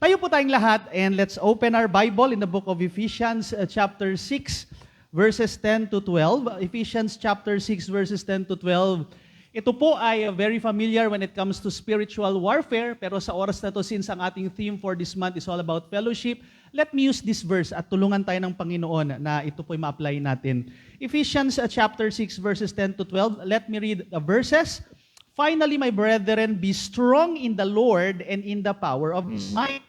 Tayo po tayong lahat and let's open our Bible in the book of Ephesians chapter 6 verses 10 to 12. Ephesians chapter 6 verses 10 to 12. Ito po ay very familiar when it comes to spiritual warfare, pero sa oras na to, since ang ating theme for this month is all about fellowship, let me use this verse at tulungan tayo ng Panginoon na ito po'y ma-apply natin. Ephesians chapter 6 verses 10 to 12. Let me read the verses. Finally, my brethren, be strong in the Lord and in the power of His might.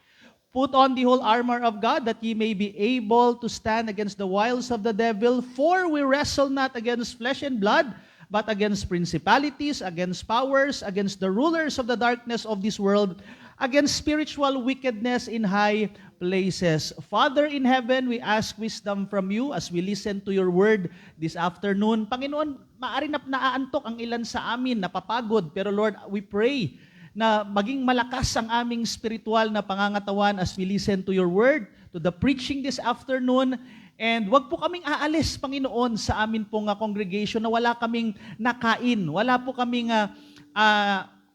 Put on the whole armor of God, that ye may be able to stand against the wiles of the devil. For we wrestle not against flesh and blood, but against principalities, against powers, against the rulers of the darkness of this world, against spiritual wickedness in high places. Father in heaven, we ask wisdom from you as we listen to your word this afternoon. Panginoon, maaari na naaantok ang ilan sa amin, napapagod, pero Lord, we pray na maging malakas ang aming spiritual na pangangatawan as we listen to your word, to the preaching this afternoon. And wag po kaming aalis, Panginoon, sa amin pong congregation na wala kaming nakain, wala po kaming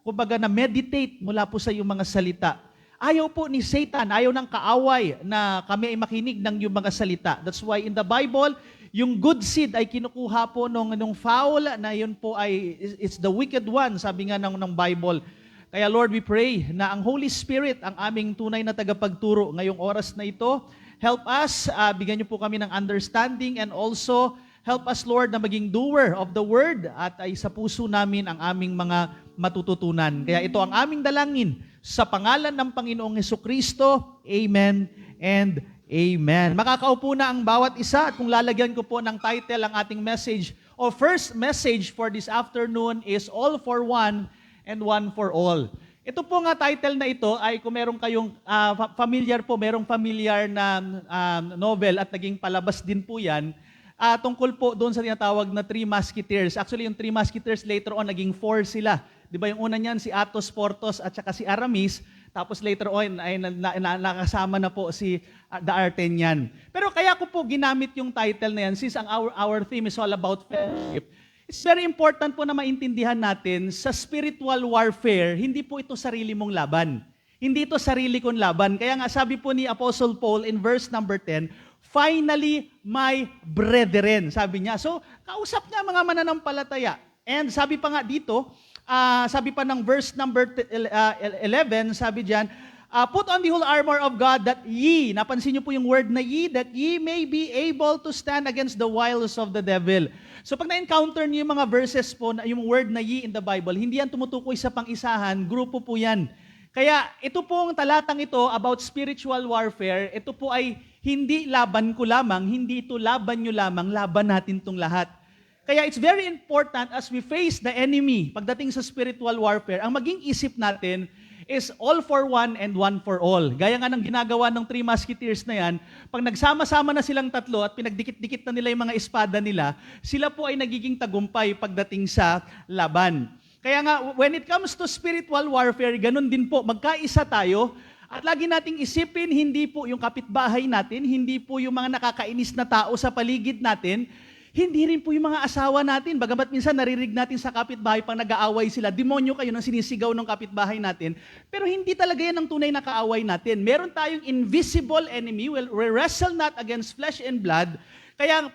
kumbaga na meditate mula po sa iyong mga salita. Ayaw po ni Satan, ayaw ng kaaway na kami ay makinig ng iyong mga salita. That's why in the Bible, yung good seed ay kinukuha po nung foul na yun po ay, it's the wicked one, sabi nga ng Bible. Kaya Lord, we pray na ang Holy Spirit, ang aming tunay na tagapagturo ngayong oras na ito. Help us, bigyan niyo po kami ng understanding and also help us, Lord, na maging doer of the word at ay sa puso namin ang aming mga matututunan. Kaya ito ang aming dalangin sa pangalan ng Panginoong Hesukristo. Amen and amen. Makakaupo na ang bawat isa at kung lalagyan ko po ng title ang ating message o first message for this afternoon is All for One and One for All. Ito po nga title na ito ay kung meron kayong merong familiar na novel at naging palabas din po yan, tungkol po doon sa tinatawag na Three Musketeers. Actually, yung Three Musketeers later on, naging 4 sila. Di ba yung una niyan, si Athos, Porthos at saka si Aramis, tapos later on ay nakasama na po si D'Artagnan. Pero kaya ko po ginamit yung title na yan since our theme is all about fellowship. It's very important po na maintindihan natin sa spiritual warfare, hindi po ito sarili mong laban. Hindi ito sarili kong laban. Kaya nga sabi po ni Apostle Paul in verse number 10, finally, my brethren, sabi niya. So, kausap niya mga mananampalataya. And sabi pa nga dito, sabi pa ng verse number 11, sabi diyan, put on the whole armor of God that ye, napansin niyo po yung word na ye, that ye may be able to stand against the wiles of the devil. So pag na-encounter niyo yung mga verses po, yung word na ye in the Bible, hindi yan tumutukoy sa pang-isahan, grupo po yan. Kaya ito pong talatang ito about spiritual warfare, ito po ay hindi laban ko lamang, hindi ito laban nyo lamang, laban natin itong lahat. Kaya it's very important as we face the enemy, pagdating sa spiritual warfare, ang maging isip natin is all for one and one for all. Gaya nga ng ginagawa ng Three Musketeers na yan, pag nagsama-sama na silang tatlo at pinagdikit-dikit na nila yung mga espada nila, sila po ay nagiging tagumpay pagdating sa laban. Kaya nga, when it comes to spiritual warfare, ganun din po, magkaisa tayo, at lagi nating isipin, hindi po yung kapitbahay natin, hindi po yung mga nakakainis na tao sa paligid natin, hindi rin po yung mga asawa natin. Bagamat minsan naririnig natin sa kapitbahay pang nag-aaway sila, demonyo kayo nang sinisigaw ng kapitbahay natin. Pero hindi talaga yan ang tunay na kaaway natin. Meron tayong invisible enemy. We wrestle not against flesh and blood. Kaya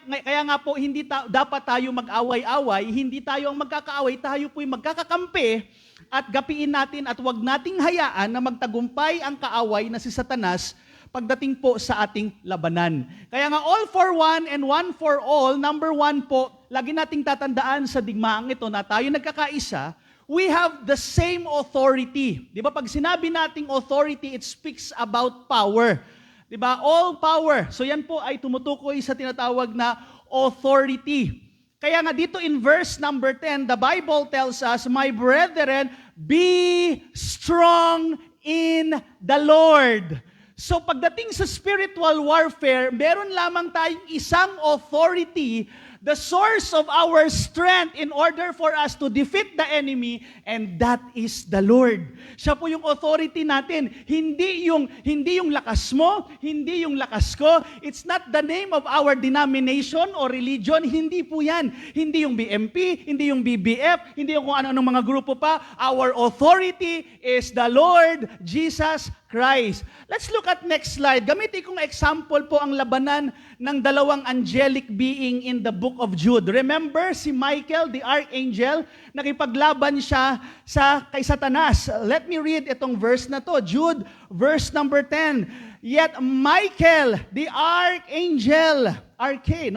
nga po, hindi dapat tayo mag-away-away, hindi tayo ang magkakaaway, tayo po yung magkakakampi at gapiin natin at huwag nating hayaan na magtagumpay ang kaaway na si Satanas pagdating po sa ating labanan. Kaya nga all for one and one for all, number 1 po, lagi nating tatandaan sa digmaang ito na tayo nagkakaisa, we have the same authority. Di ba pag sinabi nating authority, it speaks about power. Di ba? All power. So yan po ay tumutukoy sa tinatawag na authority. Kaya nga dito in verse number 10, the Bible tells us, my brethren, be strong in the Lord. So pagdating sa spiritual warfare, meron lamang tayong isang authority, the source of our strength in order for us to defeat the enemy, and that is the Lord. Siya po yung authority natin. Hindi yung lakas mo, hindi yung lakas ko. It's not the name of our denomination or religion. Hindi po yan. Hindi yung BMP, hindi yung BBF, hindi yung kung ano-anong mga grupo pa. Our authority is the Lord Jesus Christ. Let's look at next slide. Gamitin kong example po ang labanan ng dalawang angelic being in the book of Jude. Remember si Michael, the archangel, nakipaglaban siya kay Satanas. Let me read itong verse na to. Jude, verse number 10. Yet Michael, the archangel, archon,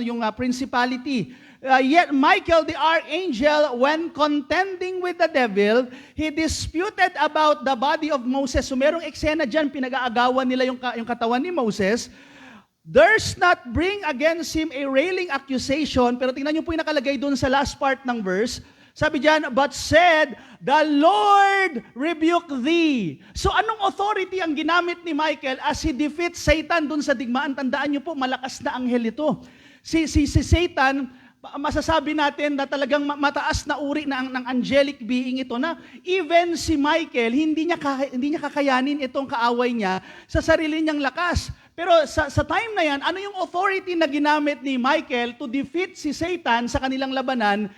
yung principality. Yet Michael the archangel, when contending with the devil, he disputed about the body of Moses. So merong eksena dyan, pinag-aagawan nila yung katawan ni Moses. Durst not bring against him a railing accusation. Pero tingnan niyo po yung nakalagay doon sa last part ng verse. Sabi dyan, but said, the Lord rebuke thee. So anong authority ang ginamit ni Michael as he defeats Satan doon sa digmaan? Tandaan niyo po, malakas na anghel ito. Si Satan, masasabi natin na talagang mataas na uri ng angelic being ito na even si Michael, hindi niya kakayanin itong kaaway niya sa sarili niyang lakas. Pero sa time na yan, ano yung authority na ginamit ni Michael to defeat si Satan sa kanilang labanan?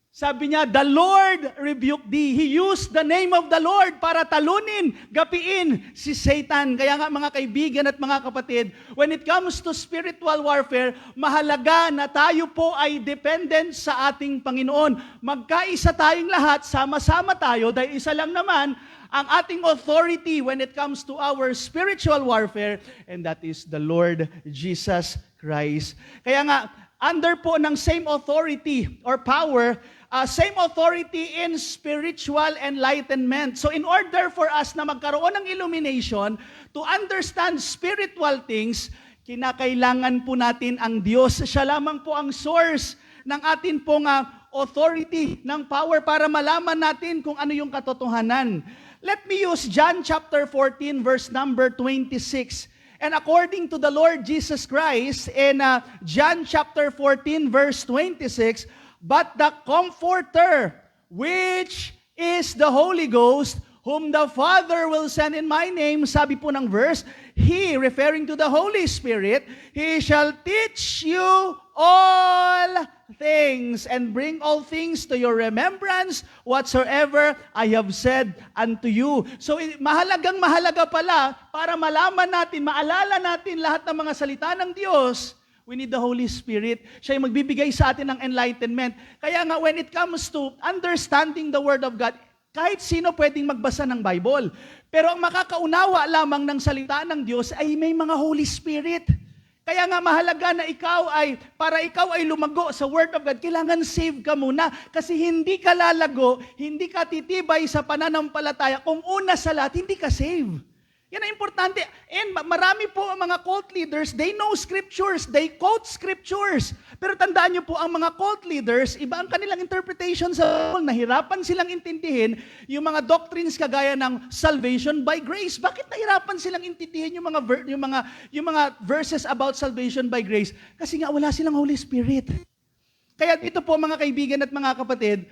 Sabi niya, the Lord rebuke thee. He used the name of the Lord para talunin, gapiin si Satan. Kaya nga mga kaibigan at mga kapatid, when it comes to spiritual warfare, mahalaga na tayo po ay dependent sa ating Panginoon. Magkaisa tayong lahat, sama-sama tayo, dahil isa lang naman ang ating authority when it comes to our spiritual warfare, and that is the Lord Jesus Christ. Kaya nga, under po ng same authority or power, same authority in spiritual enlightenment. So in order for us na magkaroon ng illumination, to understand spiritual things, kinakailangan po natin ang Diyos. Siya lamang po ang source ng atin pong authority, ng power para malaman natin kung ano yung katotohanan. Let me use John chapter 14 verse number 26. And according to the Lord Jesus Christ, in John chapter 14 verse 26, but the Comforter, which is the Holy Ghost, whom the Father will send in my name, sabi po ng verse, He, referring to the Holy Spirit, He shall teach you all things and bring all things to your remembrance whatsoever I have said unto you. So mahalaga pala para malaman natin, maalala natin lahat ng mga salita ng Diyos. We need the Holy Spirit. Siya yung magbibigay sa atin ng enlightenment. Kaya nga when it comes to understanding the Word of God, kahit sino pwedeng magbasa ng Bible. Pero ang makakaunawa lamang ng salita ng Diyos ay may mga Holy Spirit. Kaya nga mahalaga na para ikaw ay lumago sa Word of God, kailangan save ka muna. Kasi hindi ka lalago, hindi ka titibay sa pananampalataya kung una sa lahat, hindi ka save. Yan ang importante. And marami po ang mga cult leaders, they know scriptures, they quote scriptures. Pero tandaan niyo po, ang mga cult leaders, iba ang kanilang interpretation sa Bible. Nahirapan silang intindihin yung mga doctrines kagaya ng salvation by grace. Bakit nahirapan silang intindihin yung mga verses about salvation by grace? Kasi nga wala silang Holy Spirit. Kaya dito po mga kaibigan at mga kapatid,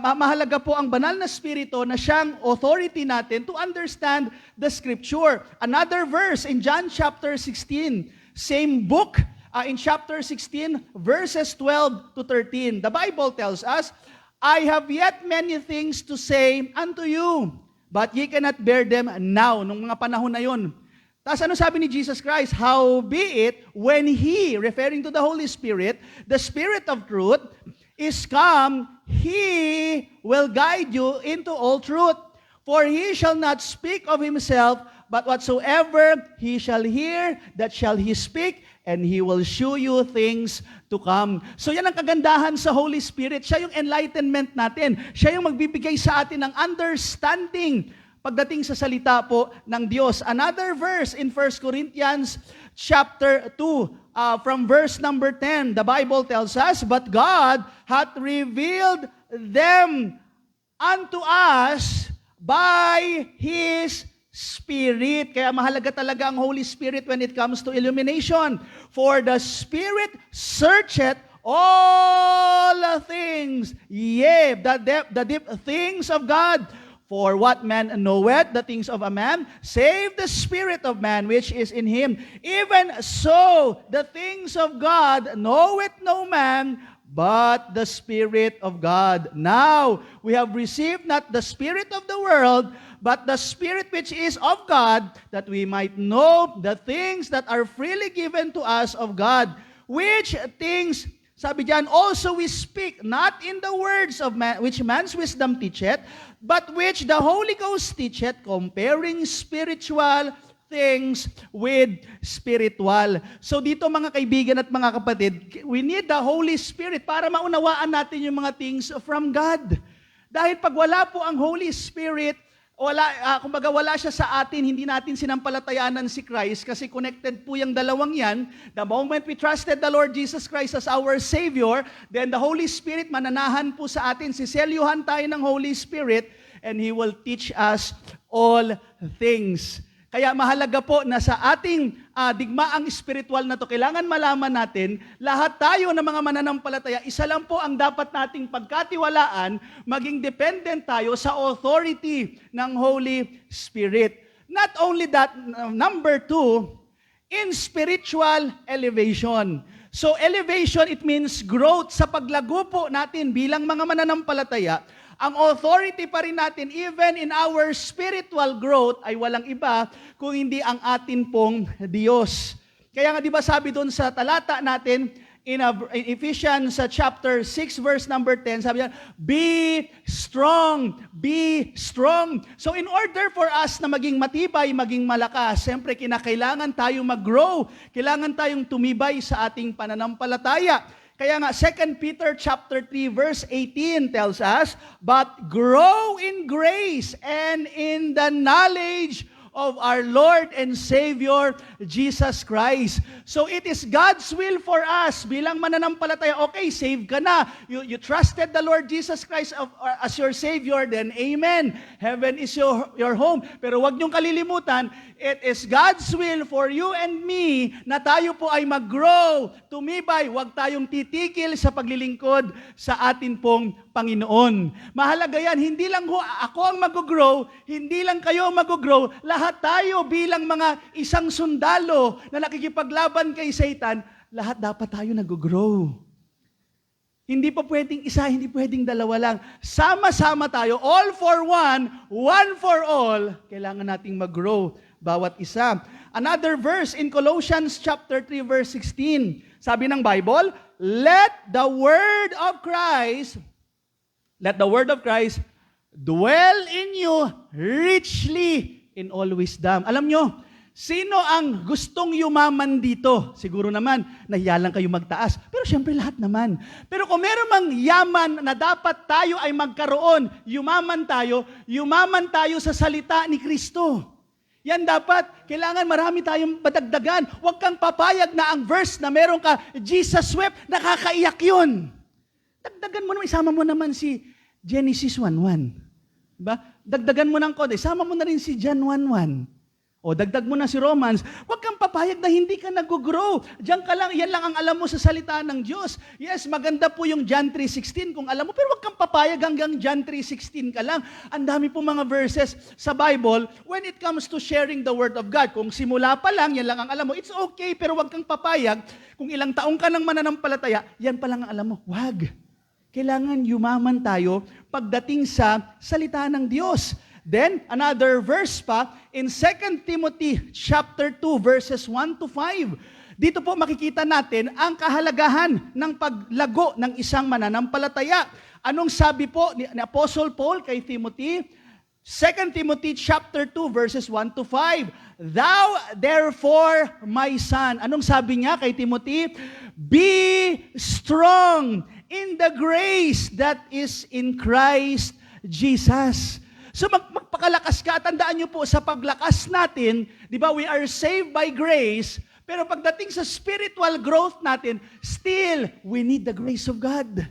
mahalaga po ang banal na spirito na siyang authority natin to understand the scripture. Another verse in John chapter 16, same book, in chapter 16, verses 12 to 13. The Bible tells us, I have yet many things to say unto you, but ye cannot bear them now. Nung mga panahon na yun. Tapos ano sabi ni Jesus Christ? Howbeit, when He, referring to the Holy Spirit, the Spirit of truth, is come, He will guide you into all truth. For He shall not speak of Himself, but whatsoever He shall hear, that shall He speak, and He will show you things to come. So yan ang kagandahan sa Holy Spirit. Siya yung enlightenment natin. Siya yung magbibigay sa atin ng understanding pagdating sa salita po ng Diyos. Another verse in 1 Corinthians chapter 2, from verse number 10, the Bible tells us, but God hath revealed them unto us by His Spirit. Kaya mahalaga talaga ang Holy Spirit when it comes to illumination. For the Spirit searcheth all things, yea, the deep things of God. For what man knoweth the things of a man, save the spirit of man which is in him. Even so, the things of God knoweth no man, but the Spirit of God. Now, we have received not the spirit of the world, but the Spirit which is of God, that we might know the things that are freely given to us of God, which things, sabi diyan, also we speak, not in the words of man, which man's wisdom teacheth, but which the Holy Ghost teacheth, comparing spiritual things with spiritual. So dito mga kaibigan at mga kapatid, we need the Holy Spirit para maunawaan natin yung mga things from God. Dahil pag wala po ang Holy Spirit, kumbaga wala siya sa atin, hindi natin sinampalatayanan si Christ kasi connected po yung dalawang yan. The moment we trusted the Lord Jesus Christ as our Savior, then the Holy Spirit mananahan po sa atin. Siselyuhan tayo ng Holy Spirit and He will teach us all things. Kaya mahalaga po na sa ating digmaang spiritual na to, kailangan malaman natin, lahat tayo ng mga mananampalataya, isa lang po ang dapat nating pagkatiwalaan, maging dependent tayo sa authority ng Holy Spirit. Not only that, number 2, in spiritual elevation. So elevation, it means growth. Sa paglago po natin bilang mga mananampalataya, ang authority pa rin natin, even in our spiritual growth, ay walang iba kung hindi ang atin pong Diyos. Kaya nga di ba sabi doon sa talata natin, in Ephesians chapter 6 verse number 10, sabi niya, be strong, be strong. So in order for us na maging matibay, maging malakas, siyempre kinakailangan tayong mag-grow, kailangan tayong tumibay sa ating pananampalataya. Kaya nga, 2 Peter chapter 3 verse 18 tells us, but grow in grace and in the knowledge of our Lord and Savior, Jesus Christ. So it is God's will for us bilang mananampalataya. Okay, save ka na. You trusted the Lord Jesus Christ as your Savior, then amen. Heaven is your home. Pero wag niyong kalilimutan, it is God's will for you and me na tayo po ay mag-grow, tumibay, wag tayong titikil sa paglilingkod sa atin pong Panginoon. Mahalaga yan, hindi lang ako ang mag-grow, hindi lang kayo ang mag-grow, lahat tayo bilang mga isang sundalo na nakikipaglaban kay Satan, lahat dapat tayo nag-grow. Hindi pa pwedeng isa, hindi pwedeng dalawa lang. Sama-sama tayo, all for one, one for all. Kailangan nating mag-grow, bawat isa. Another verse in Colossians chapter 3 verse 16. Sabi ng Bible, let the word of Christ dwell in you richly in all wisdom. Alam nyo, sino ang gustong yumaman dito? Siguro naman, nahiya lang kayo magtaas. Pero syempre lahat naman. Pero kung meron mang yaman na dapat tayo ay magkaroon, yumaman tayo sa salita ni Kristo. Yan dapat, kailangan marami tayong padagdagan. Huwag kang papayag na ang verse na meron ka, Jesus wept, nakakaiyak yun. Dagdagan mo naman, isama mo naman si Genesis 1:1. Diba? Dagdagan mo ng konti, isama mo na rin si John 1:1. O dagdag mo na si Romans, huwag kang papayag na hindi ka nag-grow. Diyan ka lang, yan lang ang alam mo sa salita ng Diyos. Yes, maganda po yung John 3:16 kung alam mo, pero huwag kang papayag hanggang John 3:16 ka lang. Ang dami po mga verses sa Bible when it comes to sharing the Word of God. Kung simula pa lang, yan lang ang alam mo, it's okay, pero huwag kang papayag. Kung ilang taong ka nang mananampalataya, yan pa lang ang alam mo. Huwag. Kailangan yumaman tayo pagdating sa salita ng Diyos. Then, another verse pa, in 2 Timothy chapter 2, verses 1 to 5. Dito po makikita natin ang kahalagahan ng paglago ng isang mananampalataya. Anong sabi po ni Apostle Paul kay Timothy? 2 Timothy chapter 2, verses 1 to 5. Thou, therefore, my son. Anong sabi niya kay Timothy? Be strong in the grace that is in Christ Jesus. So magpakalakas ka. Tandaan niyo po sa paglakas natin, di ba, we are saved by grace, pero pagdating sa spiritual growth natin, still, we need the grace of God.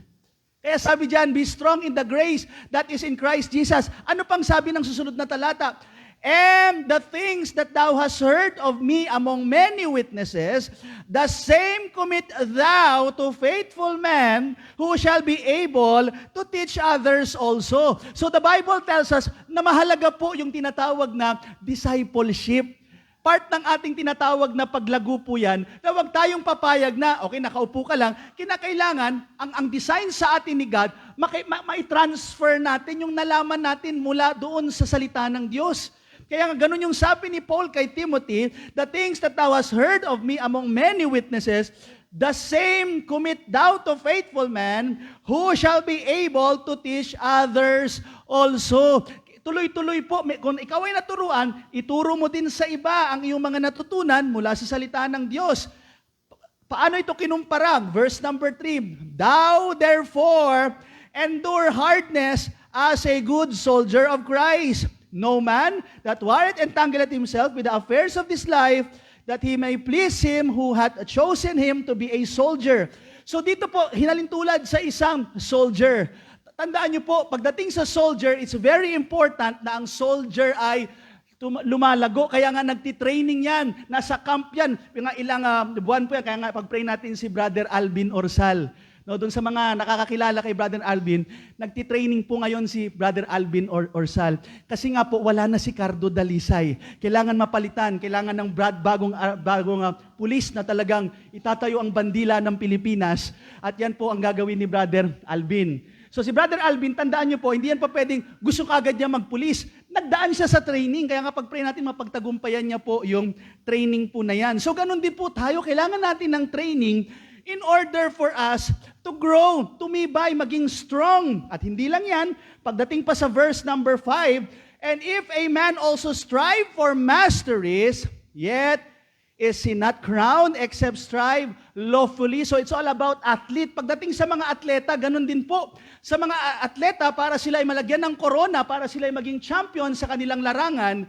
Kaya sabi diyan, be strong in the grace that is in Christ Jesus. Ano pang sabi ng susunod na talata? And the things that thou hast heard of me among many witnesses, the same commit thou to faithful men who shall be able to teach others also. So the Bible tells us na mahalaga po yung tinatawag na discipleship. part ng ating tinatawag na paglago po yan, na huwag tayong papayag na, okay, nakaupo ka lang, kinakailangan, ang design sa atin ni God, mai-transfer natin yung nalaman natin mula doon sa salita ng Diyos. Kaya nga ganun yung sabi ni Paul kay Timothy, the things that thou hast heard of me among many witnesses, the same commit thou to faithful men, who shall be able to teach others also. Tuloy-tuloy po, kung ikaw ay naturuan, ituro mo din sa iba ang iyong mga natutunan mula sa salita ng Diyos. Paano ito kinumpara? Verse number 3, thou therefore endure hardness as a good soldier of Christ. No man that warreth entangleth himself with the affairs of this life, that he may please him who hath chosen him to be a soldier. So dito po, hinalintulad sa isang soldier. Tandaan niyo po, pagdating sa soldier, it's very important na ang soldier ay lumalago. Kaya nga nagtitraining yan, nasa camp yan. Ilang buwan po yan, kaya nga pag-pray natin si Brother Alvin Orsal. No, doon sa mga nakakakilala kay Brother Alvin, nagtitraining po ngayon si Brother Alvin Orsal. Kasi nga po, wala na si Cardo Dalisay. Kailangan mapalitan, kailangan ng bagong pulis na talagang itatayo ang bandila ng Pilipinas. At yan po ang gagawin ni Brother Alvin. So si Brother Alvin, tandaan niyo po, hindi yan pa pwedeng gusto kagad niya magpulis. Nagdaan siya sa training, kaya nga pag-pray natin, mapagtagumpayan niya po yung training po na yan. So ganun din po tayo, kailangan natin ng training in order for us to grow, tumibay, maging strong. At hindi lang yan, pagdating pa sa verse number 5, and if a man also strive for masteries, yet is he not crowned except strive lawfully. So it's all about athlete. Pagdating sa mga atleta, ganun din po. Sa mga atleta, para sila ay malagyan ng corona, para sila ay maging champion sa kanilang larangan,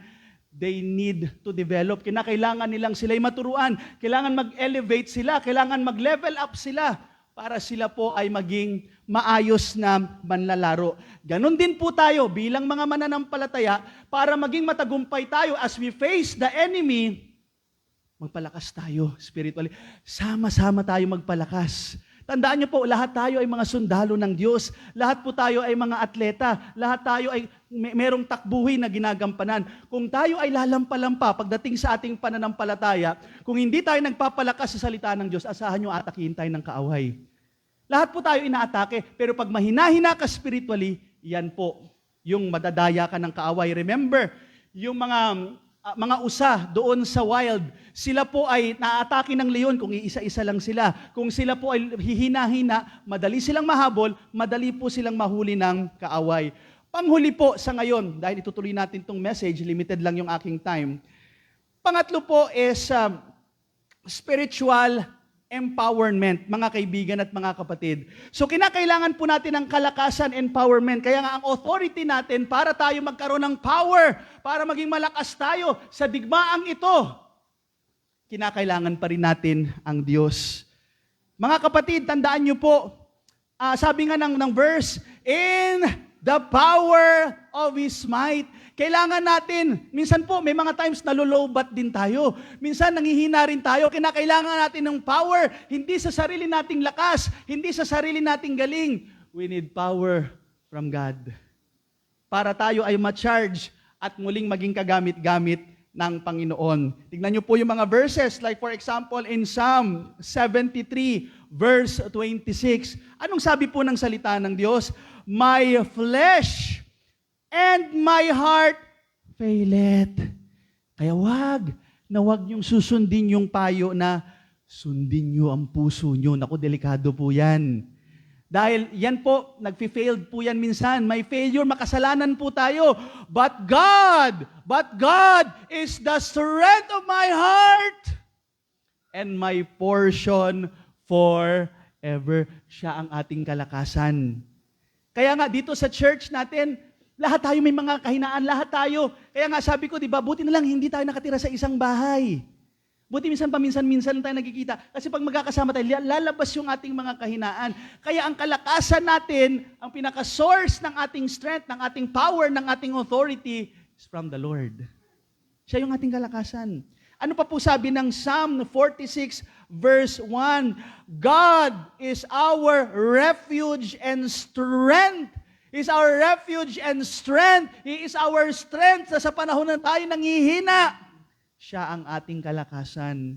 they need to develop. Kinakailangan nilang sila'y maturuan. Kailangan mag-elevate sila. Kailangan mag-level up sila para sila po ay maging maayos na manlalaro. Ganon din po tayo bilang mga mananampalataya para maging matagumpay tayo as we face the enemy. Magpalakas tayo spiritually. Sama-sama tayo magpalakas. Tandaan niyo po, lahat tayo ay mga sundalo ng Diyos. Lahat po tayo ay mga atleta. Lahat tayo ay merong takbuhin na ginagampanan. Kung tayo ay lalampalampa pagdating sa ating pananampalataya, kung hindi tayo nagpapalakas sa salita ng Diyos, asahan niyo atakihin tayo ng kaaway. Lahat po tayo inaatake, pero pag mahina-hina ka spiritually, yan po, yung madadaya ka ng kaaway. Remember, yung mga usa doon sa wild, sila po ay naatake ng leon kung iisa-isa lang sila. Kung sila po ay hihina-hina, madali silang mahabol, madali po silang mahuli ng kaaway. Panghuli po sa ngayon, dahil itutuloy natin itong message, limited lang yung aking time. Pangatlo po is spiritual empowerment, mga kaibigan at mga kapatid. So kinakailangan po natin ng kalakasan, empowerment. Kaya nga ang authority natin para tayo magkaroon ng power, para maging malakas tayo sa digmaang ito, kinakailangan pa rin natin ang Diyos. Mga kapatid, tandaan niyo po, sabi nga ng verse, in the power of His might. Kailangan natin, minsan po, may mga times nalolobat din tayo. Minsan nanghihina rin tayo. Kinakailangan natin ng power, hindi sa sarili nating lakas, hindi sa sarili nating galing. We need power from God. Para tayo ay ma-charge at muling maging kagamit-gamit ng Panginoon. Tignan niyo po yung mga verses, like for example, in Psalm 73, verse 26. Anong sabi po ng salita ng Diyos? My flesh and my heart faileth. Kaya wag niyong susundin yung payo na sundin niyo ang puso niyo. Naku, delikado po yan. Dahil yan po, nagfi-failed po yan minsan. May failure, makasalanan po tayo. But God is the strength of my heart and my portion forever. Siya ang ating kalakasan. Kaya nga dito sa church natin, lahat tayo may mga kahinaan, lahat tayo. Kaya nga sabi ko, di ba, buti na lang hindi tayo nakatira sa isang bahay. Buti minsan paminsan-minsan tayo nagkikita. Kasi pag magkakasama tayo, lalabas yung ating mga kahinaan. Kaya ang kalakasan natin, ang pinaka-source ng ating strength, ng ating power, ng ating authority, is from the Lord. Siya yung ating kalakasan. Ano pa po sabi ng Psalm 46 verse 1? God is our refuge and strength. He is our refuge and strength. He is our strength sa panahon na tayo nanghihina. Siya ang ating kalakasan.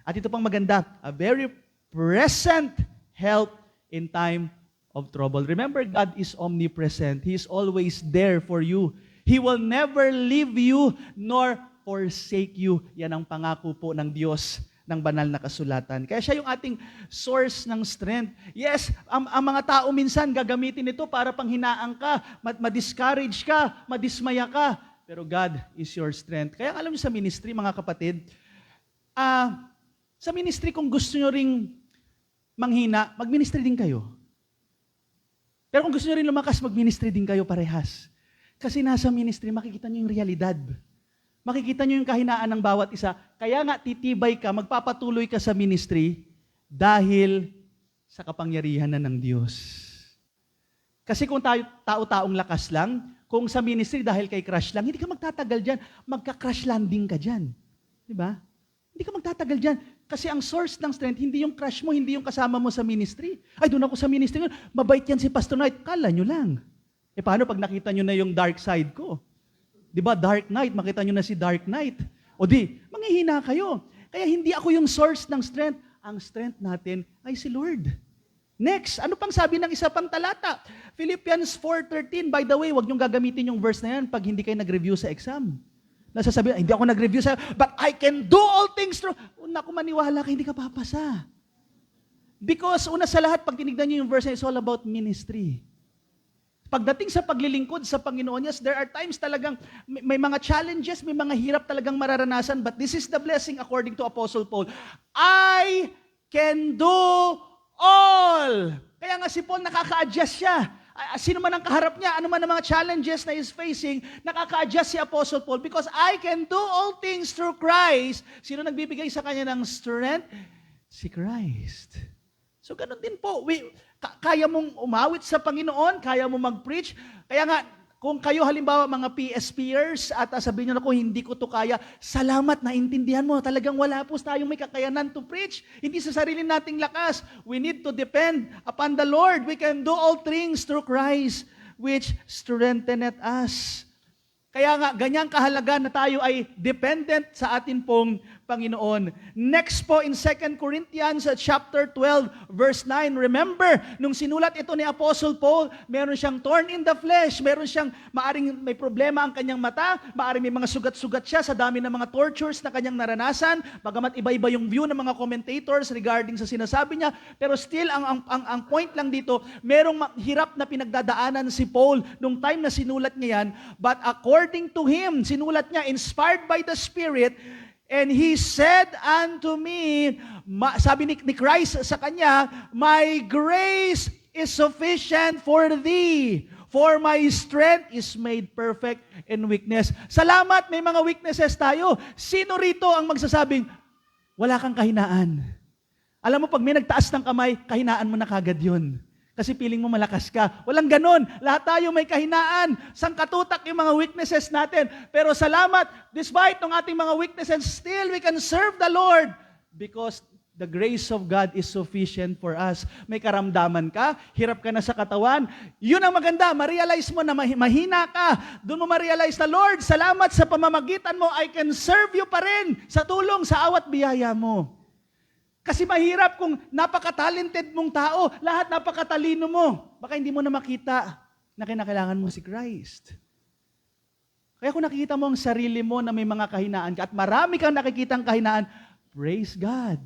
At ito pang maganda, a very present help in time of trouble. Remember, God is omnipresent. He is always there for you. He will never leave you nor forsake you. Yan ang pangako po ng Diyos ng banal na kasulatan. Kaya siya yung ating source ng strength. Yes, ang mga tao minsan gagamitin ito para panghinaan ka, ma-discourage ka, madismaya ka. Pero God is your strength. Kaya alam niyo sa ministry, mga kapatid, sa ministry kung gusto niyo ring manghina, mag-ministry din kayo. Pero kung gusto niyo rin lumakas, mag-ministry din kayo parehas. Kasi nasa ministry, makikita niyo yung realidad. Makikita niyo yung kahinaan ng bawat isa. Kaya nga, titibay ka, magpapatuloy ka sa ministry dahil sa kapangyarihan na ng Diyos. Kasi kung tao-taong lakas lang, kung sa ministry dahil kay crush lang, hindi ka magtatagal dyan. Magka-crash landing ka dyan. Diba? Hindi ka magtatagal dyan. Kasi ang source ng strength, hindi yung crush mo, hindi yung kasama mo sa ministry. Ay, doon ako sa ministry. Mabait yan si Pastor Knight. Kala nyo lang. E paano pag nakita nyo na yung dark side ko? Diba, Dark Knight, makita nyo na si Dark Knight. O di, manghihina kayo. Kaya hindi ako yung source ng strength. Ang strength natin ay si Lord. Next, ano pang sabi ng isa pang talata? Philippians 4:13. By the way, wag niyong gagamitin yung verse na yan pag hindi kayo nag-review sa exam. Nasasabi, hindi ako nag-review sa, but I can do all things through. Naku, maniwala ka, hindi ka papasa. Because una sa lahat, pag tinignan niyo yung verse, it's all about ministry. Pagdating sa paglilingkod sa Panginoon, yes, there are times talagang may mga challenges, may mga hirap talagang mararanasan, but this is the blessing according to Apostle Paul. I can do all. Kaya nga si Paul nakaka-adjust siya. Sino man ang kaharap niya, ano man ang mga challenges na he's facing, nakaka-adjust si Apostle Paul because I can do all things through Christ. Sino nagbibigay sa kanya ng strength? Si Christ. So ganun din po. Kaya mong umawit sa Panginoon, kaya mong mag-preach. Kaya nga, kung kayo halimbawa mga PSPers at sabihin nyo na hindi ko to kaya, salamat, naintindihan mo. Talagang wala po tayong may kakayanan to preach. Hindi sa sarili nating lakas. We need to depend upon the Lord. We can do all things through Christ, which strengtheneth us. Kaya nga, ganyang kahalaga na tayo ay dependent sa atin pong Panginoon. Next po in 2 Corinthians chapter 12 verse 9. Remember, nung sinulat ito ni Apostle Paul, meron siyang thorn in the flesh, meron siyang maaring may problema ang kanyang mata, maaring may mga sugat-sugat siya sa dami ng mga tortures na kanyang naranasan, bagamat iba-iba yung view ng mga commentators regarding sa sinasabi niya, pero still ang point lang dito, merong hirap na pinagdadaanan si Paul nung time na sinulat niya yan, but according to him, sinulat niya, inspired by the Spirit, and he said unto me, sabi ni Christ sa kanya, my grace is sufficient for thee, for my strength is made perfect in weakness. Salamat, may mga weaknesses tayo. Sino rito ang magsasabing, wala kang kahinaan? Alam mo, pag may nagtaas ng kamay, kahinaan mo na kagad yun. Kasi feeling mo malakas ka. Walang ganon. Lahat tayo may kahinaan. Sangkatutak yung mga weaknesses natin. Pero salamat, despite ng ating mga weaknesses, still we can serve the Lord because the grace of God is sufficient for us. May karamdaman ka, hirap ka na sa katawan. Yun ang maganda, ma-realize mo na mahina ka. Doon mo ma-realize na, Lord, salamat sa pamamagitan mo, I can serve you pa rin sa tulong, sa awat biyaya mo. Kasi mahirap kung napaka-talented mong tao, lahat napakatalino mo. Baka hindi mo na makita na kinakailangan mo si Christ. Kaya kung nakikita mo ang sarili mo na may mga kahinaan ka at marami kang nakikitang kahinaan, praise God.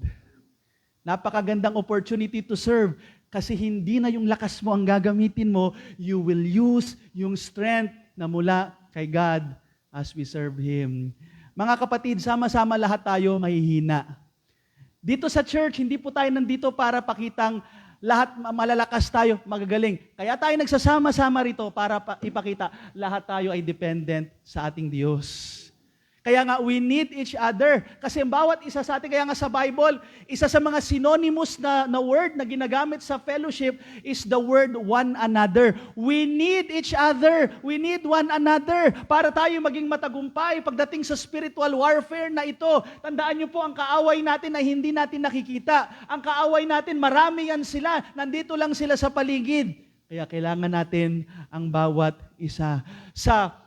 Napakagandang opportunity to serve kasi hindi na yung lakas mo ang gagamitin mo, you will use yung strength na mula kay God as we serve Him. Mga kapatid, sama-sama lahat tayo mahihina. Dito sa church, hindi po tayo nandito para pakitang lahat malalakas tayo, magagaling. Kaya tayo nagsasama-sama rito para ipakita lahat tayo ay dependent sa ating Diyos. Kaya nga, we need each other. Kasi ang bawat isa sa atin, kaya nga sa Bible, isa sa mga synonymous na word na ginagamit sa fellowship is the word one another. We need each other. We need one another para tayo maging matagumpay pagdating sa spiritual warfare na ito. Tandaan niyo po, ang kaaway natin ay hindi natin nakikita. Ang kaaway natin, marami yan sila. Nandito lang sila sa paligid. Kaya kailangan natin ang bawat isa. Sa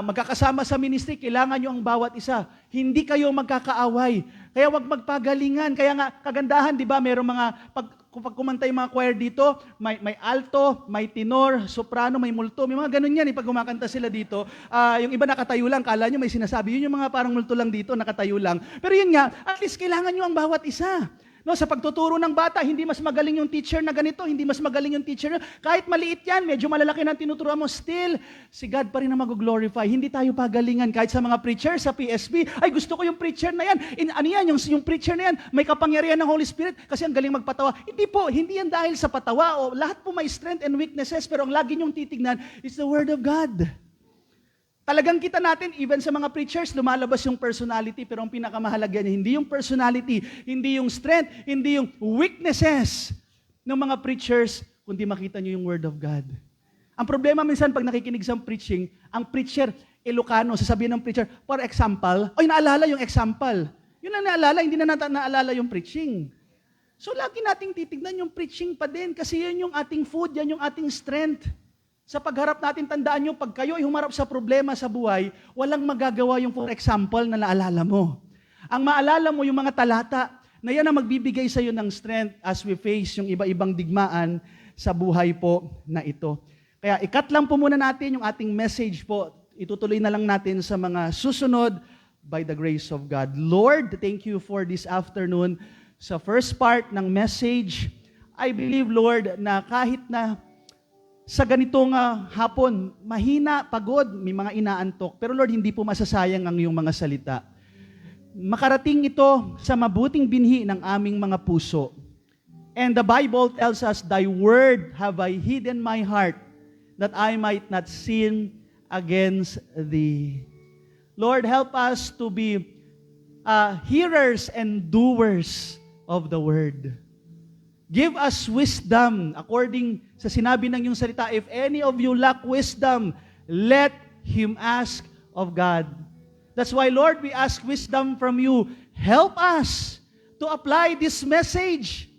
magkakasama sa ministry, kailangan nyo ang bawat isa. Hindi kayo magkakaaway. Kaya wag magpagalingan. Kaya nga, kagandahan, di ba, mayroong mga, pag kumanta yung mga choir dito, may alto, may tenor, soprano, may multo, may mga ganun yan, pag kumakanta sila dito. Yung iba nakatayo lang, kala nyo may sinasabi, yun yung mga parang multo lang dito, nakatayo lang. Pero yun nga, at least kailangan nyo ang bawat isa. No, sa pagtuturo ng bata, hindi mas magaling yung teacher na ganito, hindi mas magaling yung teacher na, kahit maliit yan, medyo malalaki na tinuturuan mo, still, si God pa rin na mag-glorify. Hindi tayo pagalingan. Kahit sa mga preacher, sa PSB, ay gusto ko yung preacher na yan. Ano yan, yung preacher na yan, may kapangyarihan ng Holy Spirit kasi ang galing magpatawa. Hindi po, hindi yan dahil sa patawa. O, lahat po may strength and weaknesses, pero ang lagi nyong titignan is the Word of God. Talagang kita natin, even sa mga preachers, lumalabas yung personality, pero ang pinakamahalaga niya, hindi yung personality, hindi yung strength, hindi yung weaknesses ng mga preachers, kundi makita niyo yung Word of God. Ang problema minsan, pag nakikinig sa preaching, ang preacher, Ilocano, sasabihin ng preacher, for example, naalala yung example. Yun ang naalala, hindi na naalala yung preaching. So, lagi nating titignan yung preaching pa din, kasi yan yung ating food, yan yung ating strength. Sa pagharap natin, tandaan nyo, pag kayo ay humarap sa problema sa buhay, walang magagawa yung for example na naalala mo. Ang maalala mo yung mga talata na yan ang magbibigay sa iyo ng strength as we face yung iba-ibang digmaan sa buhay po na ito. Kaya ikat lang po muna natin yung ating message po. Itutuloy na lang natin sa mga susunod by the grace of God. Lord, thank you for this afternoon. Sa first part ng message, I believe, Lord, na kahit na sa ganitong hapon, mahina, pagod, may mga inaantok. Pero Lord, hindi po masasayang ang iyong mga salita. Makarating ito sa mabuting binhi ng aming mga puso. And the Bible tells us, Thy word have I hid in my heart, that I might not sin against Thee. Lord, help us to be hearers and doers of the word. Give us wisdom according sa sinabi ng iyong salita. If any of you lack wisdom, let him ask of God. That's why, Lord, we ask wisdom from you. Help us to apply this message.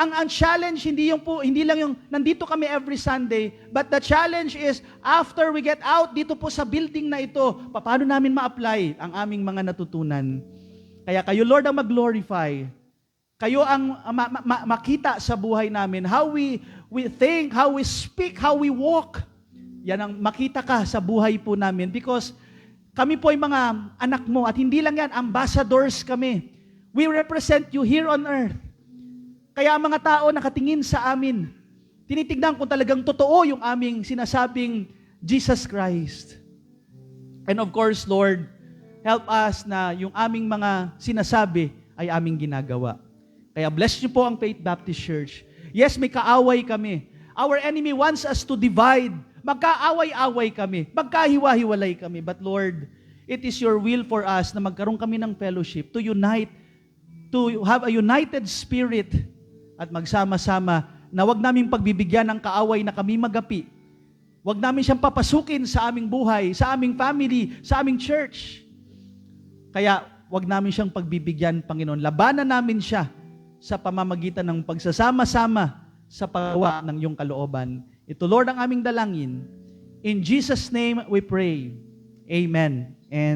Ang challenge, hindi lang yung nandito kami every Sunday, but the challenge is after we get out dito po sa building na ito, paano namin ma-apply ang aming mga natutunan. Kaya kayo, Lord, ang mag-glorify. Kayo ang makita sa buhay namin. How we think, how we speak, how we walk. Yan ang makita ka sa buhay po namin. Because kami po ay mga anak mo. At hindi lang yan, ambassadors kami. We represent you here on earth. Kaya ang mga tao nakatingin sa amin, tinitignan kung talagang totoo yung aming sinasabing Jesus Christ. And of course, Lord, help us na yung aming mga sinasabi ay aming ginagawa. Kaya bless niyo po ang Faith Baptist Church. Yes, may kaaway kami. Our enemy wants us to divide. Magkaaway-away kami. Magkahiwa-hiwalay kami. But Lord, it is your will for us na magkaroon kami ng fellowship, to unite, to have a united spirit, at magsama-sama na wag namin pagbibigyan ng kaaway na kami magapi. Wag namin siyang papasukin sa aming buhay, sa aming family, sa aming church. Kaya wag namin siyang pagbibigyan, Panginoon. Labanan namin siya sa pamamagitan ng pagsasama-sama sa paggawa ng iyong kalooban. Ito, Lord, ang aming dalangin. In Jesus' name we pray. Amen. And